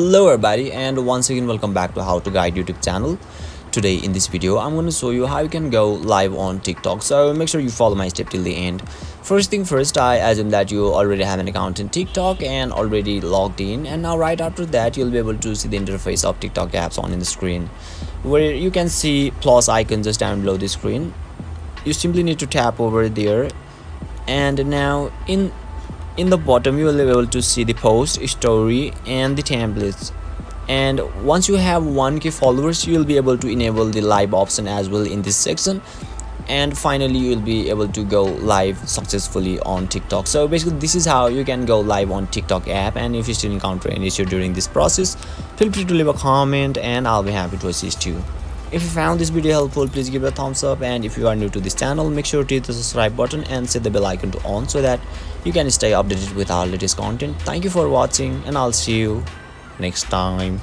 Hello everybody, and once again welcome back to How to Guide YouTube channel. Today in this video I'm going to show you how you can go live on TikTok, so make sure you follow my step till the end. First thing first, I assume that you already have an account in TikTok and already logged in, and now right after that you'll be able to see the interface of TikTok apps on in the screen, where you can see plus icon just down below the screen. You simply need to tap over there, and now in the bottom you will be able to see the post, story and the templates. And once you have 1k followers, you will be able to enable the live option as well in this section, and finally you will be able to go live successfully on TikTok. So basically this is how you can go live on TikTok app, and if you still encounter any issue during this process, feel free to leave a comment and I'll be happy to assist you. If you found this video helpful, please give it a thumbs up, and if you are new to this channel, make sure to hit the subscribe button and set the bell icon to on so that you can stay updated with our latest content. Thank you for watching, and I'll see you next time.